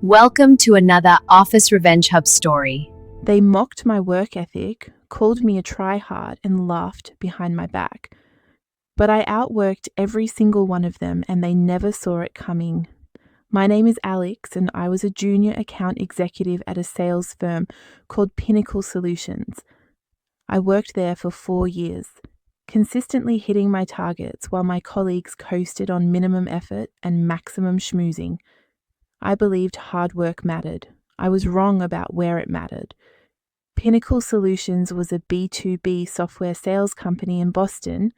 Welcome to another Office Revenge Hub story. They mocked my work ethic, called me a tryhard, and laughed behind my back. But I outworked every single one of them, and they never saw it coming. My name is Alex, and I was a junior account executive at a sales firm called Pinnacle Solutions. I worked there for 4 years, consistently hitting my targets while my colleagues coasted on minimum effort and maximum schmoozing. I believed hard work mattered. I was wrong about where it mattered. Pinnacle Solutions was a B2B software sales company in Boston,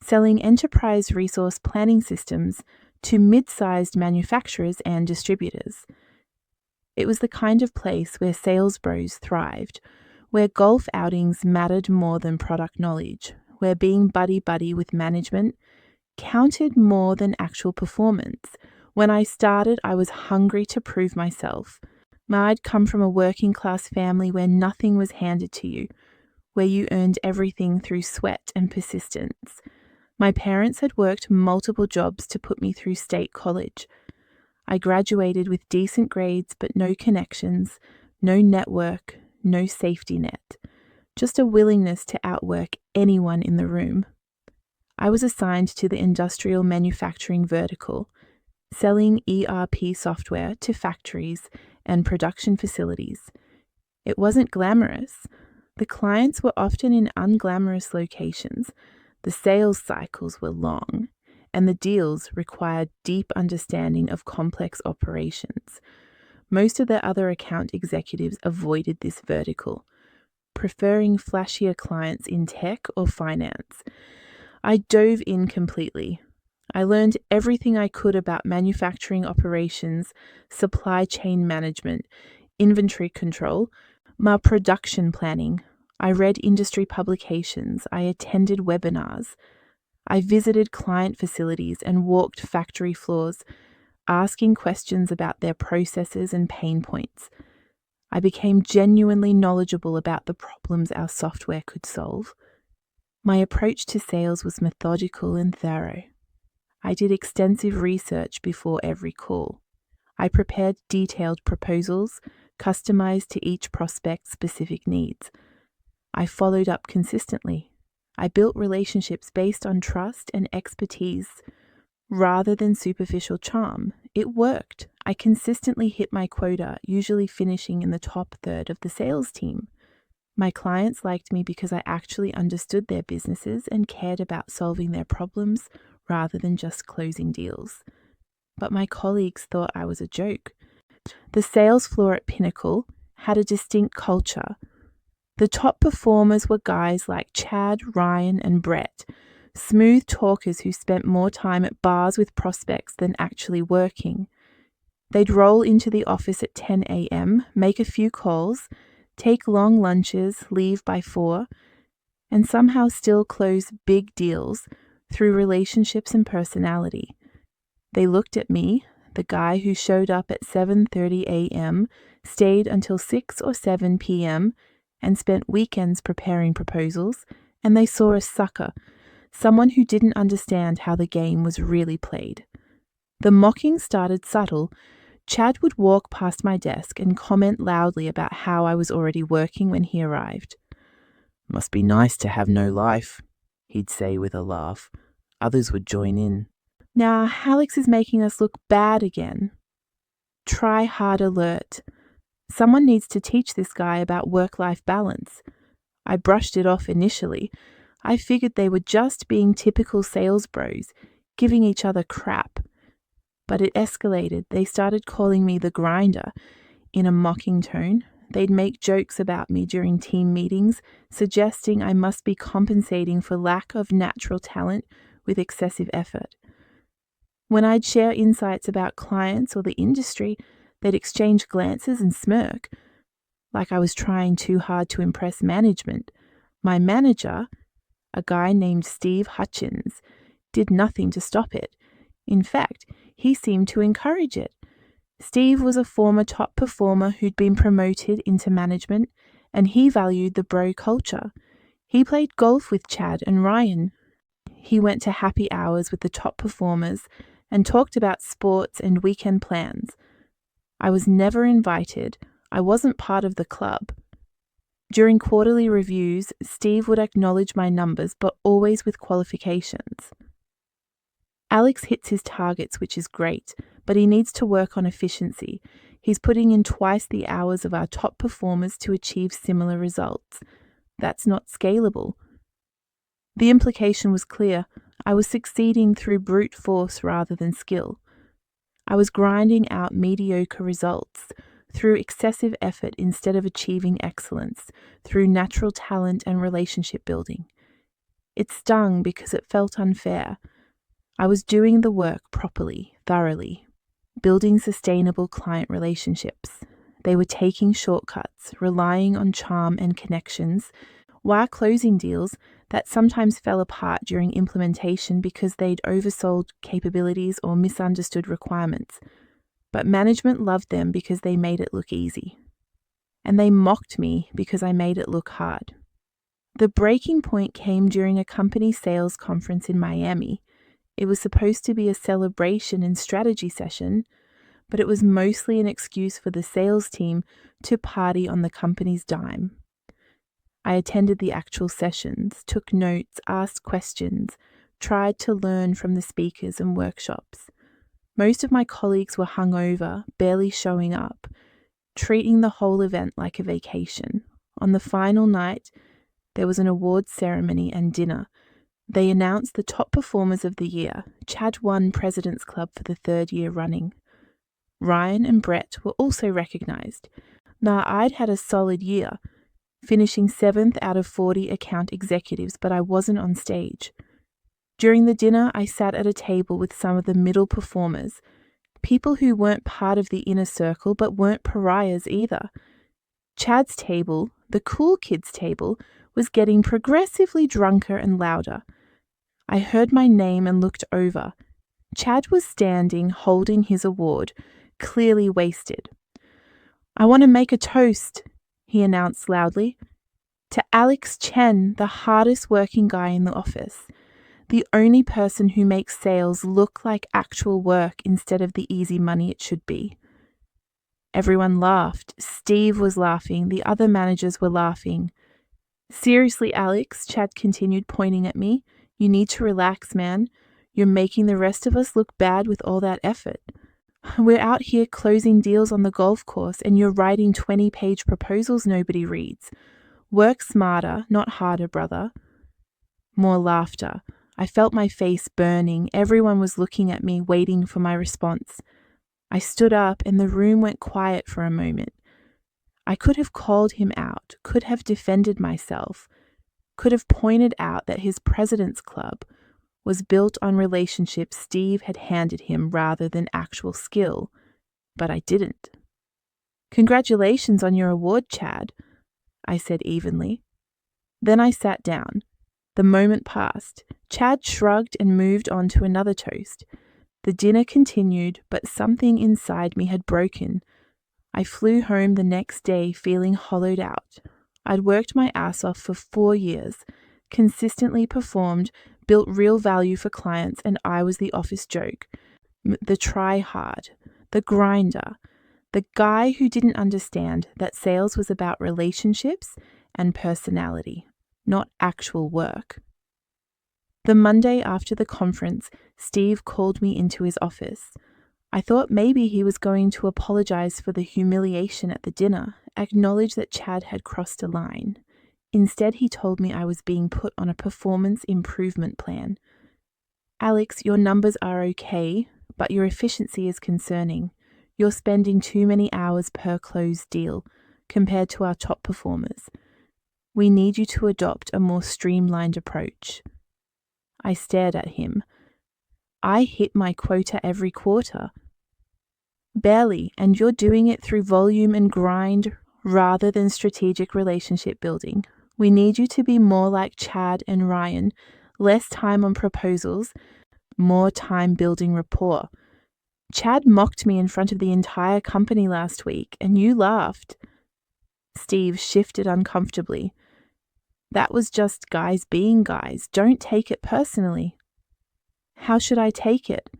selling enterprise resource planning systems to mid-sized manufacturers and distributors. It was the kind of place where sales bros thrived, where golf outings mattered more than product knowledge, where being buddy-buddy with management counted more than actual performance. When I started, I was hungry to prove myself. I'd come from a working-class family where nothing was handed to you, where you earned everything through sweat and persistence. My parents had worked multiple jobs to put me through state college. I graduated with decent grades but no connections, no network, no safety net, just a willingness to outwork anyone in the room. I was assigned to the industrial manufacturing vertical, selling ERP software to factories and production facilities. It wasn't glamorous. The clients were often in unglamorous locations. The sales cycles were long, and the deals required deep understanding of complex operations. Most of the other account executives avoided this vertical, preferring flashier clients in tech or finance. I dove in completely. I learned everything I could about manufacturing operations, supply chain management, inventory control, production planning. I read industry publications. I attended webinars. I visited client facilities and walked factory floors, asking questions about their processes and pain points. I became genuinely knowledgeable about the problems our software could solve. My approach to sales was methodical and thorough. I did extensive research before every call. I prepared detailed proposals, customized to each prospect's specific needs. I followed up consistently. I built relationships based on trust and expertise rather than superficial charm. It worked. I consistently hit my quota, usually finishing in the top third of the sales team. My clients liked me because I actually understood their businesses and cared about solving their problems rather than just closing deals. But my colleagues thought I was a joke. The sales floor at Pinnacle had a distinct culture. The top performers were guys like Chad, Ryan, and Brett, smooth talkers who spent more time at bars with prospects than actually working. They'd roll into the office at 10 a.m., make a few calls, take long lunches, leave by 4, and somehow still close big deals through relationships and personality. They looked at me, the guy who showed up at 7:30 a.m., stayed until 6 or 7 p.m., and spent weekends preparing proposals, and they saw a sucker, someone who didn't understand how the game was really played. The mocking started subtle. Chad would walk past my desk and comment loudly about how I was already working when he arrived. "Must be nice to have no life," he'd say with a laugh. Others would join in. Now, Alex is making us look bad again. Try hard alert. Someone needs to teach this guy about work-life balance. I brushed it off initially. I figured they were just being typical sales bros, giving each other crap. But it escalated. They started calling me the grinder in a mocking tone. They'd make jokes about me during team meetings, suggesting I must be compensating for lack of natural talent with excessive effort. When I'd share insights about clients or the industry, they'd exchange glances and smirk, like I was trying too hard to impress management. My manager, a guy named Steve Hutchins, did nothing to stop it. In fact, he seemed to encourage it. Steve was a former top performer who'd been promoted into management, and he valued the bro culture. He played golf with Chad and Ryan. He went to happy hours with the top performers and talked about sports and weekend plans. I was never invited. I wasn't part of the club. During quarterly reviews, Steve would acknowledge my numbers, but always with qualifications. Alex hits his targets, which is great, but he needs to work on efficiency. He's putting in twice the hours of our top performers to achieve similar results. That's not scalable. The implication was clear. I was succeeding through brute force rather than skill. I was grinding out mediocre results through excessive effort instead of achieving excellence, through natural talent and relationship building. It stung because it felt unfair. I was doing the work properly, thoroughly, building sustainable client relationships. They were taking shortcuts, relying on charm and connections, while closing deals that sometimes fell apart during implementation because they'd oversold capabilities or misunderstood requirements. But management loved them because they made it look easy. And they mocked me because I made it look hard. The breaking point came during a company sales conference in Miami. It was supposed to be a celebration and strategy session, but it was mostly an excuse for the sales team to party on the company's dime. I attended the actual sessions, took notes, asked questions, tried to learn from the speakers and workshops. Most of my colleagues were hungover, barely showing up, treating the whole event like a vacation. On the final night, there was an awards ceremony and dinner. They announced the top performers of the year. Chad won President's Club for the third year running. Ryan and Brett were also recognised. Now, I'd had a solid year, finishing 7th out of 40 account executives, but I wasn't on stage. During the dinner, I sat at a table with some of the middle performers, people who weren't part of the inner circle but weren't pariahs either. Chad's table, the cool kids' table, was getting progressively drunker and louder. I heard my name and looked over. Chad was standing, holding his award, clearly wasted. "I want to make a toast," he announced loudly, "to Alex Chen, the hardest working guy in the office. The only person who makes sales look like actual work instead of the easy money it should be." Everyone laughed. Steve was laughing. The other managers were laughing. "Seriously, Alex," Chad continued, pointing at me, "you need to relax, man. You're making the rest of us look bad with all that effort. We're out here closing deals on the golf course and you're writing 20-page proposals nobody reads. Work smarter, not harder, brother." More laughter. I felt my face burning. Everyone was looking at me, waiting for my response. I stood up and the room went quiet for a moment. I could have called him out, could have defended myself, could have pointed out that his President's Club was built on relationships Steve had handed him rather than actual skill, but I didn't. "Congratulations on your award, Chad," I said evenly. Then I sat down. The moment passed. Chad shrugged and moved on to another toast. The dinner continued, but something inside me had broken. I flew home the next day feeling hollowed out. I'd worked my ass off for 4 years, consistently performed, built real value for clients, and I was the office joke. The try-hard, the grinder, the guy who didn't understand that sales was about relationships and personality, not actual work. The Monday after the conference, Steve called me into his office. I thought maybe he was going to apologize for the humiliation at the dinner, acknowledge that Chad had crossed a line. Instead, he told me I was being put on a performance improvement plan. "Alex, your numbers are okay, but your efficiency is concerning. You're spending too many hours per closed deal compared to our top performers. We need you to adopt a more streamlined approach." I stared at him. I hit my quota every quarter. "Barely, and you're doing it through volume and grind rather than strategic relationship building. We need you to be more like Chad and Ryan, less time on proposals, more time building rapport. Chad mocked me in front of the entire company last week, and you laughed." Steve shifted uncomfortably. "That was just guys being guys. Don't take it personally." "How should I take it?"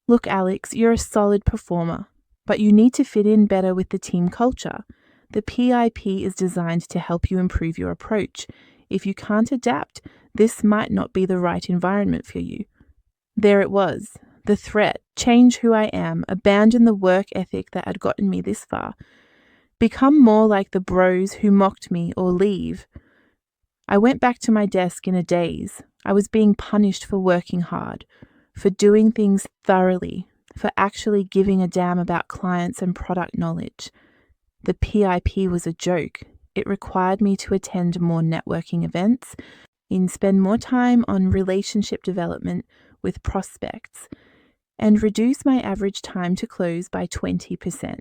"Look, Alex, you're a solid performer. but you need to fit in better with the team culture. The PIP is designed to help you improve your approach. If you can't adapt, this might not be the right environment for you. There it was, the threat: change who I am, abandon the work ethic that had gotten me this far, become more like the bros who mocked me, or leave. I went back to my desk in a daze. I was being punished for working hard, for doing things thoroughly, for actually giving a damn about clients and product knowledge. The PIP was a joke. It required me to attend more networking events and spend more time on relationship development with prospects, and reduce my average time to close by 20%.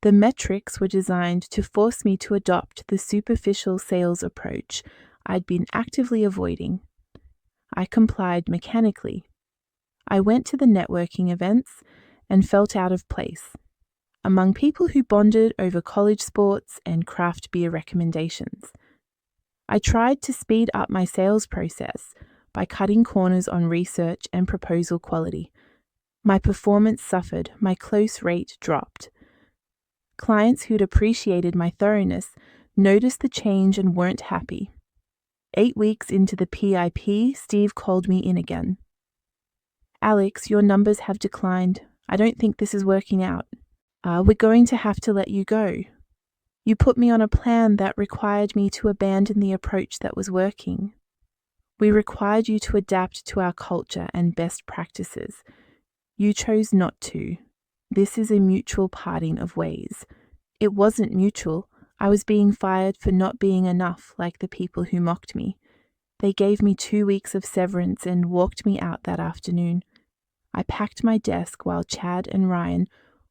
The metrics were designed to force me to adopt the superficial sales approach I'd been actively avoiding. I complied mechanically. I went to the networking events and felt out of place, among people who bonded over college sports and craft beer recommendations. I tried to speed up my sales process by cutting corners on research and proposal quality. My performance suffered, my close rate dropped. Clients who'd appreciated my thoroughness noticed the change and weren't happy. 8 weeks into the PIP, Steve called me in again. "Alex, your numbers have declined. I don't think this is working out. We're going to have to let you go. You put me on a plan that required me to abandon the approach that was working. We required you to adapt to our culture and best practices. You chose not to. This is a mutual parting of ways." It wasn't mutual. I was being fired for not being enough like the people who mocked me. They gave me 2 weeks of severance and walked me out that afternoon. I packed my desk while Chad and Ryan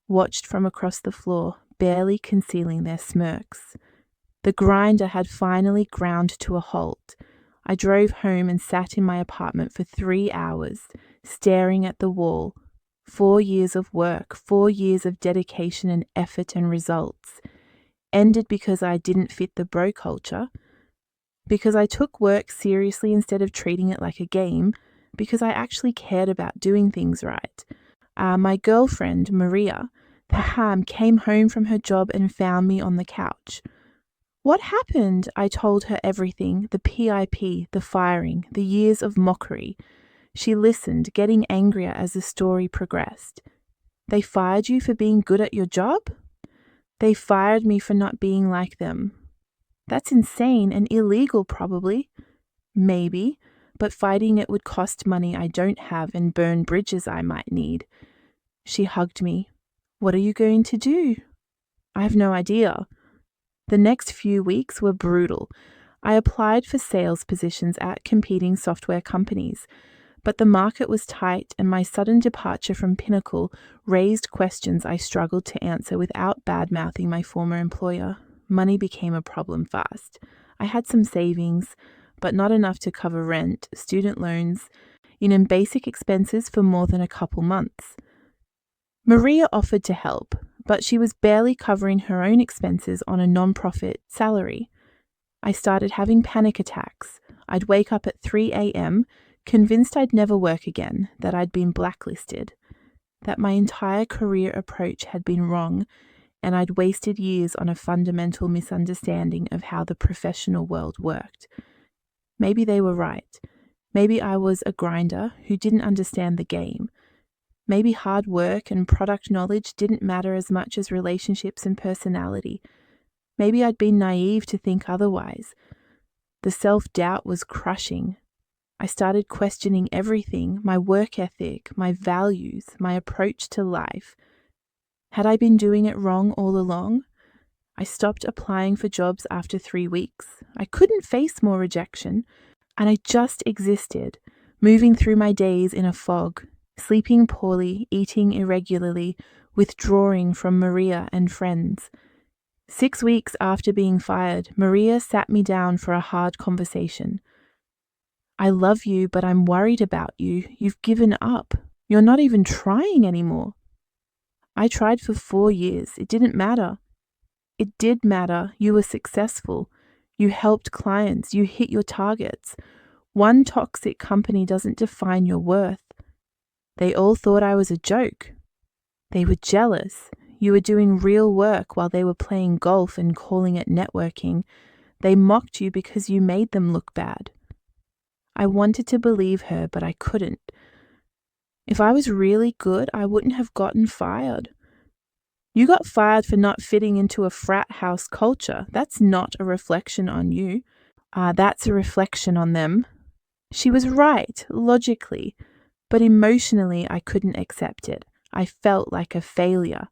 watched from across the floor, barely concealing their smirks. The grinder had finally ground to a halt. I drove home and sat in my apartment for 3 hours, staring at the wall. 4 years of work, 4 years of dedication and effort and results, ended because I didn't fit the bro culture, because I took work seriously instead of treating it like a game, because I actually cared about doing things right. My girlfriend, Maria, the ham, came home from her job and found me on the couch. What happened? I told her everything, the PIP, the firing, the years of mockery. She listened, getting angrier as the story progressed. They fired you for being good at your job? They fired me for not being like them. That's insane and illegal, probably. Maybe, but fighting it would cost money I don't have and burn bridges I might need. She hugged me. What are you going to do? I have no idea. The next few weeks were brutal. I applied for sales positions at competing software companies, but the market was tight and my sudden departure from Pinnacle raised questions I struggled to answer without bad-mouthing my former employer. Money became a problem fast. I had some savings, but not enough to cover rent, student loans, and basic expenses for more than a couple months. Maria offered to help, but she was barely covering her own expenses on a non-profit salary. I started having panic attacks. I'd wake up at 3 a.m., convinced I'd never work again, that I'd been blacklisted, that my entire career approach had been wrong, and I'd wasted years on a fundamental misunderstanding of how the professional world worked. Maybe they were right. Maybe I was a grinder who didn't understand the game. Maybe hard work and product knowledge didn't matter as much as relationships and personality. Maybe I'd been naive to think otherwise. The self-doubt was crushing. I started questioning everything, my work ethic, my values, my approach to life. Had I been doing it wrong all along? I stopped applying for jobs after 3 weeks. I couldn't face more rejection, and I just existed, moving through my days in a fog, sleeping poorly, eating irregularly, withdrawing from Maria and friends. 6 weeks after being fired, Maria sat me down for a hard conversation. "I love you, but I'm worried about you. You've given up. You're not even trying anymore." I tried for 4 years. It didn't matter. It did matter. You were successful. You helped clients. You hit your targets. One toxic company doesn't define your worth. They all thought I was a joke. They were jealous. You were doing real work while they were playing golf and calling it networking. They mocked you because you made them look bad. I wanted to believe her, but I couldn't. If I was really good, I wouldn't have gotten fired. You got fired for not fitting into a frat house culture. That's not a reflection on you. That's a reflection on them. She was right, logically, but emotionally I couldn't accept it. I felt like a failure.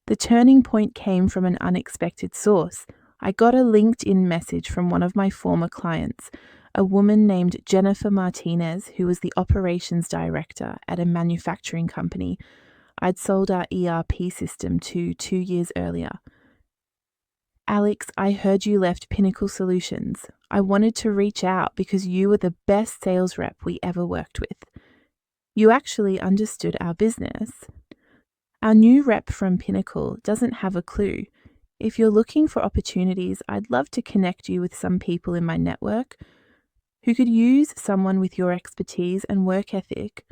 The turning point came from an unexpected source. I got a LinkedIn message from one of my former clients, a woman named Jennifer Martinez, who was the operations director at a manufacturing company I'd sold our ERP system to 2 years earlier. Alex, I heard you left Pinnacle Solutions. I wanted to reach out because you were the best sales rep we ever worked with. You actually understood our business. Our new rep from Pinnacle doesn't have a clue. If you're looking for opportunities, I'd love to connect you with some people in my network who could use someone with your expertise and work ethic.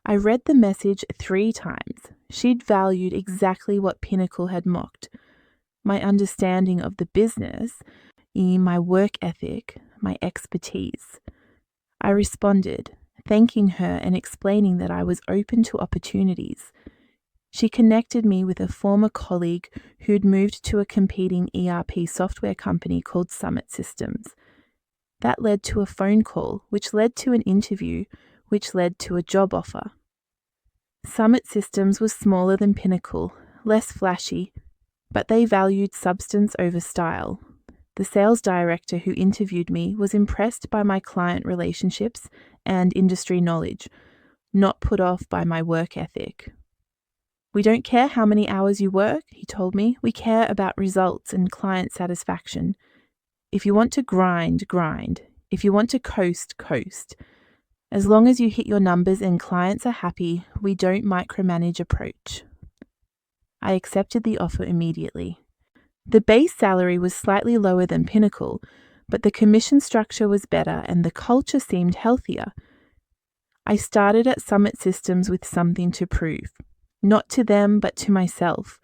I read the message 3 times. She'd valued exactly what Pinnacle had mocked. My understanding of the business, my work ethic, my expertise. I responded, thanking her and explaining that I was open to opportunities. She connected me with a former colleague who'd moved to a competing ERP software company called Summit Systems. That led to a phone call, which led to an interview, which led to a job offer. Summit Systems was smaller than Pinnacle, less flashy, but they valued substance over style. The sales director who interviewed me was impressed by my client relationships and industry knowledge, not put off by my work ethic. We don't care how many hours you work, he told me. We care about results and client satisfaction. If you want to grind, grind. If you want to coast, coast. As long as you hit your numbers and clients are happy, we don't micromanage approach. I accepted the offer immediately. The base salary was slightly lower than Pinnacle, but the commission structure was better and the culture seemed healthier. I started at Summit Systems with something to prove. Not to them, but to myself.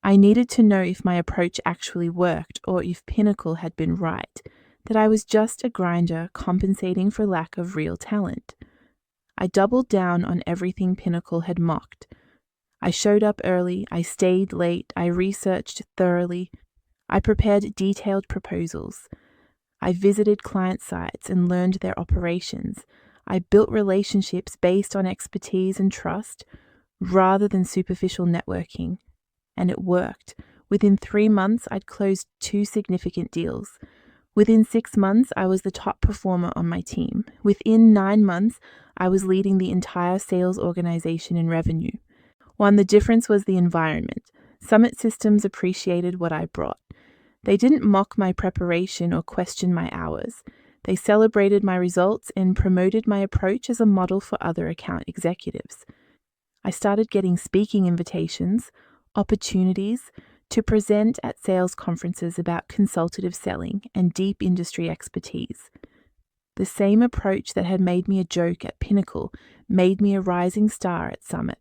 I needed to know if my approach actually worked or if Pinnacle had been right, that I was just a grinder compensating for lack of real talent. I doubled down on everything Pinnacle had mocked. I showed up early, I stayed late, I researched thoroughly, I prepared detailed proposals. I visited client sites and learned their operations. I built relationships based on expertise and trust, rather than superficial networking. And it worked. Within 3 months, I'd closed 2 significant deals. Within 6 months, I was the top performer on my team. Within 9 months, I was leading the entire sales organization in revenue. The difference was the environment. Summit Systems appreciated what I brought. They didn't mock my preparation or question my hours. They celebrated my results and promoted my approach as a model for other account executives. I started getting speaking invitations, opportunities to present at sales conferences about consultative selling and deep industry expertise. The same approach that had made me a joke at Pinnacle made me a rising star at Summit.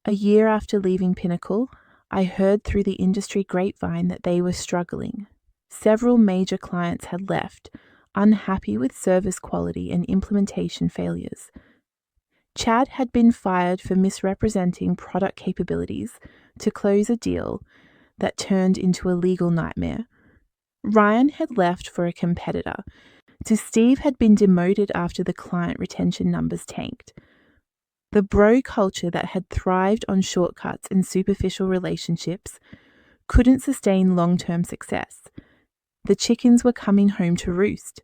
A year after leaving Pinnacle, I heard through the industry grapevine that they were struggling. Several major clients had left, unhappy with service quality and implementation failures. Chad had been fired for misrepresenting product capabilities to close a deal that turned into a legal nightmare. Ryan had left for a competitor. Steve had been demoted after the client retention numbers tanked. The bro culture that had thrived on shortcuts and superficial relationships couldn't sustain long-term success. The chickens were coming home to roost.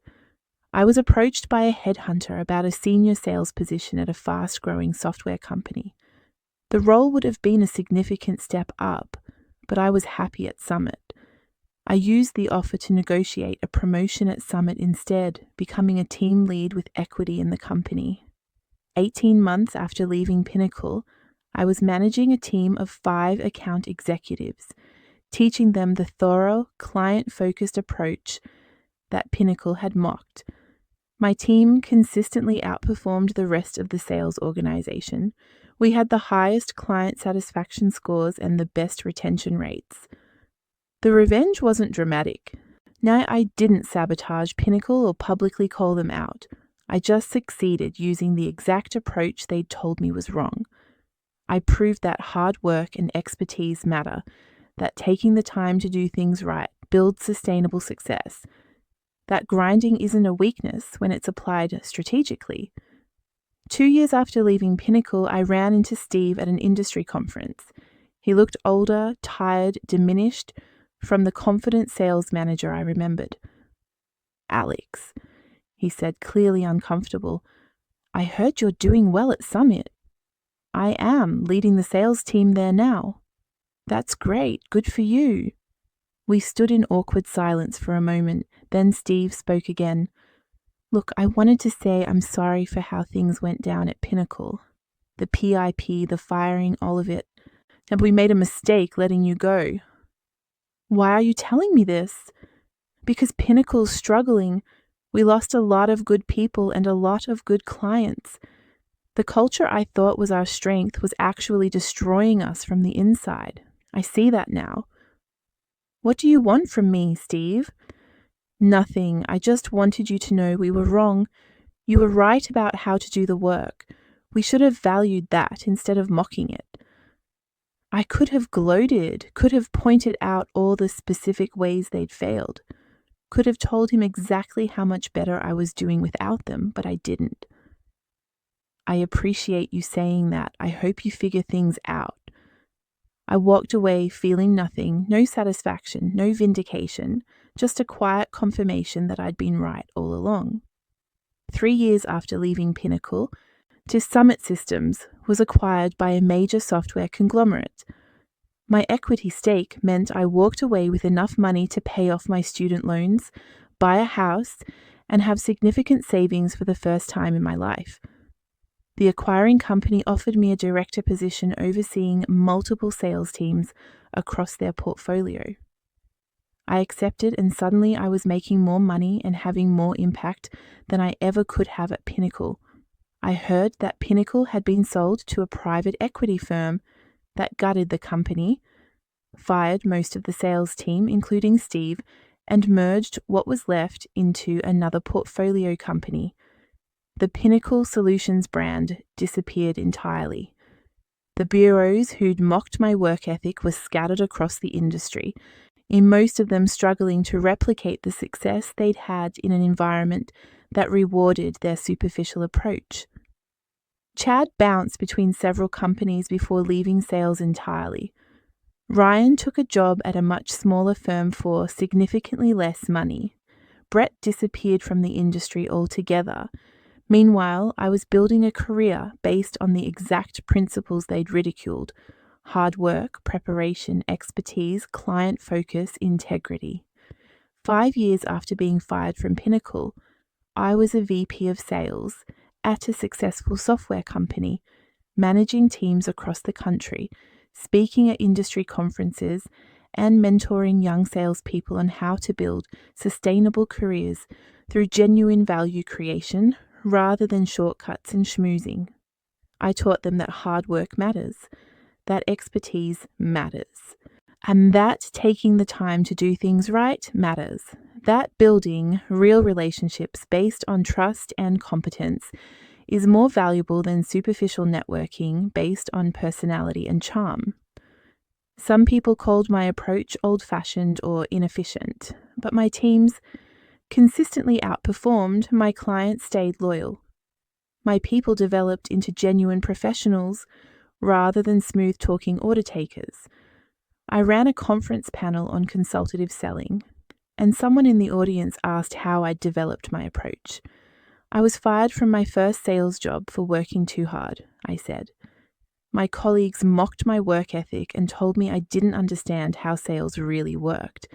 I was approached by a headhunter about a senior sales position at a fast-growing software company. The role would have been a significant step up, but I was happy at Summit. I used the offer to negotiate a promotion at Summit instead, becoming a team lead with equity in the company. 18 months after leaving Pinnacle, I was managing a team of 5 account executives, teaching them the thorough, client-focused approach that Pinnacle had mocked. My team consistently outperformed the rest of the sales organization. We had the highest client satisfaction scores and the best retention rates. The revenge wasn't dramatic. Now, I didn't sabotage Pinnacle or publicly call them out. I just succeeded using the exact approach they'd told me was wrong. I proved that hard work and expertise matter, that taking the time to do things right builds sustainable success, that grinding isn't a weakness when it's applied strategically. 2 years after leaving Pinnacle, I ran into Steve at an industry conference. He looked older, tired, diminished from the confident sales manager I remembered. "Alex," he said, clearly uncomfortable, "I heard you're doing well at Summit." "I am, leading the sales team there now." "That's great. Good for you." We stood in awkward silence for a moment. Then Steve spoke again. "Look, I wanted to say I'm sorry for how things went down at Pinnacle. The PIP, the firing, all of it. And we made a mistake letting you go." "Why are you telling me this?" "Because Pinnacle's struggling. We lost a lot of good people and a lot of good clients. The culture I thought was our strength was actually destroying us from the inside. I see that now." "What do you want from me, Steve?" "Nothing. I just wanted you to know we were wrong. You were right about how to do the work. We should have valued that instead of mocking it." I could have gloated, could have pointed out all the specific ways they'd failed, could have told him exactly how much better I was doing without them, but I didn't. "I appreciate you saying that. I hope you figure things out." I walked away feeling nothing, no satisfaction, no vindication, just a quiet confirmation that I'd been right all along. 3 years after leaving Pinnacle, Summit Systems was acquired by a major software conglomerate. My equity stake meant I walked away with enough money to pay off my student loans, buy a house, and have significant savings for the first time in my life. The acquiring company offered me a director position overseeing multiple sales teams across their portfolio. I accepted, and suddenly I was making more money and having more impact than I ever could have at Pinnacle. I heard that Pinnacle had been sold to a private equity firm that gutted the company, fired most of the sales team, including Steve, and merged what was left into another portfolio company. The Pinnacle Solutions brand disappeared entirely. The bureaus who'd mocked my work ethic were scattered across the industry, in most of them struggling to replicate the success they'd had in an environment that rewarded their superficial approach. Chad bounced between several companies before leaving sales entirely. Ryan took a job at a much smaller firm for significantly less money. Brett disappeared from the industry altogether. Meanwhile, I was building a career based on the exact principles they'd ridiculed: hard work, preparation, expertise, client focus, integrity. 5 years after being fired from Pinnacle, I was a VP of sales at a successful software company, managing teams across the country, speaking at industry conferences, and mentoring young salespeople on how to build sustainable careers through genuine value creation rather than shortcuts and schmoozing. I taught them that hard work matters, that expertise matters, and that taking the time to do things right matters, that building real relationships based on trust and competence is more valuable than superficial networking based on personality and charm. Some people called my approach old-fashioned or inefficient, but my teams consistently outperformed, my clients stayed loyal. My people developed into genuine professionals rather than smooth-talking order takers. I ran a conference panel on consultative selling, and someone in the audience asked how I'd developed my approach. I was fired from my first sales job for working too hard, I said. My colleagues mocked my work ethic and told me I didn't understand how sales really worked.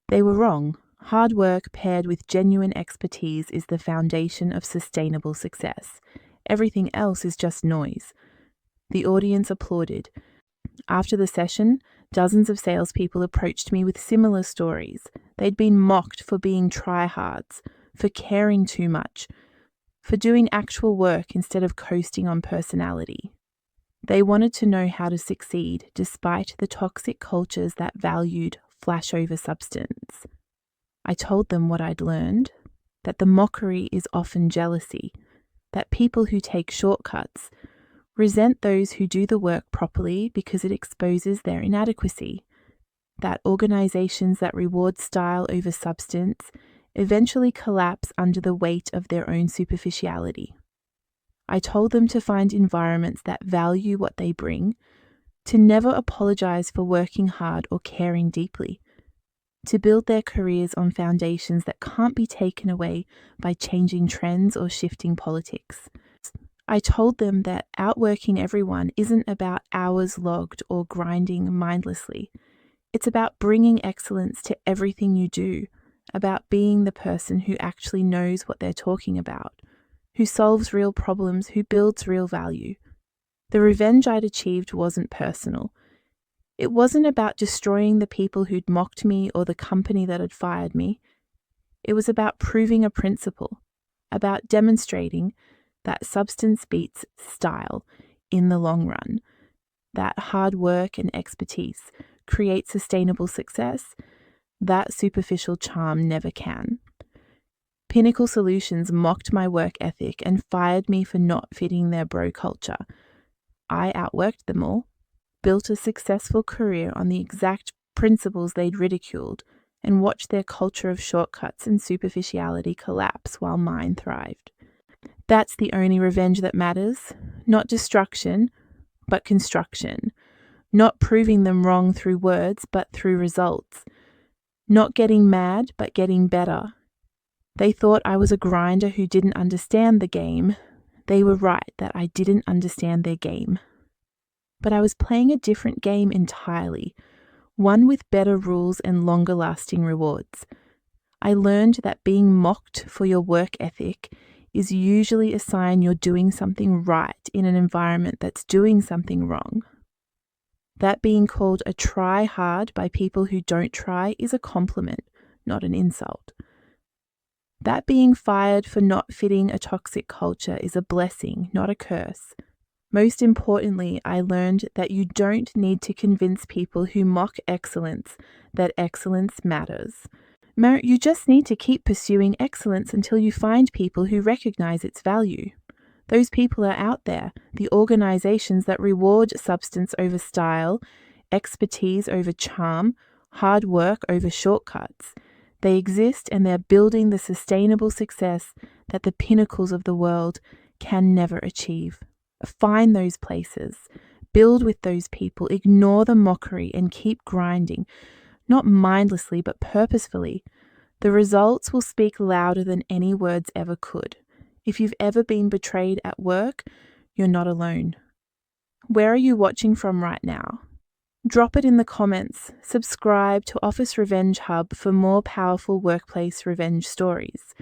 They were wrong. Hard work paired with genuine expertise is the foundation of sustainable success. Everything else is just noise. The audience applauded. After the session, dozens of salespeople approached me with similar stories. They'd been mocked for being tryhards, for caring too much, for doing actual work instead of coasting on personality. They wanted to know how to succeed despite the toxic cultures that valued flash over substance. I told them what I'd learned, that the mockery is often jealousy, that people who take shortcuts resent those who do the work properly because it exposes their inadequacy, that organizations that reward style over substance eventually collapse under the weight of their own superficiality. I told them to find environments that value what they bring, to never apologize for working hard or caring deeply, to build their careers on foundations that can't be taken away by changing trends or shifting politics. I told them that outworking everyone isn't about hours logged or grinding mindlessly. It's about bringing excellence to everything you do, about being the person who actually knows what they're talking about, who solves real problems, who builds real value. The revenge I'd achieved wasn't personal. It wasn't about destroying the people who'd mocked me or the company that had fired me. It was about proving a principle, about demonstrating that substance beats style in the long run, that hard work and expertise create sustainable success, that superficial charm never can. Pinnacle Solutions mocked my work ethic and fired me for not fitting their bro culture. I outworked them all, built a successful career on the exact principles they'd ridiculed, and watched their culture of shortcuts and superficiality collapse while mine thrived. That's the only revenge that matters, not destruction, but construction, not proving them wrong through words, but through results, not getting mad, but getting better. They thought I was a grinder who didn't understand the game. They were right that I didn't understand their game. But I was playing a different game entirely, one with better rules and longer-lasting rewards. I learned that being mocked for your work ethic is usually a sign you're doing something right in an environment that's doing something wrong. That being called a try hard by people who don't try is a compliment, not an insult. That being fired for not fitting a toxic culture is a blessing, not a curse. Most importantly, I learned that you don't need to convince people who mock excellence that excellence matters. You just need to keep pursuing excellence until you find people who recognize its value. Those people are out there, the organizations that reward substance over style, expertise over charm, hard work over shortcuts. They exist and they're building the sustainable success that the pinnacles of the world can never achieve. Find those places, build with those people, ignore the mockery and keep grinding, not mindlessly but purposefully. The results will speak louder than any words ever could. If you've ever been betrayed at work, you're not alone. Where are you watching from right now? Drop it in the comments. Subscribe to Office Revenge Hub for more powerful workplace revenge stories.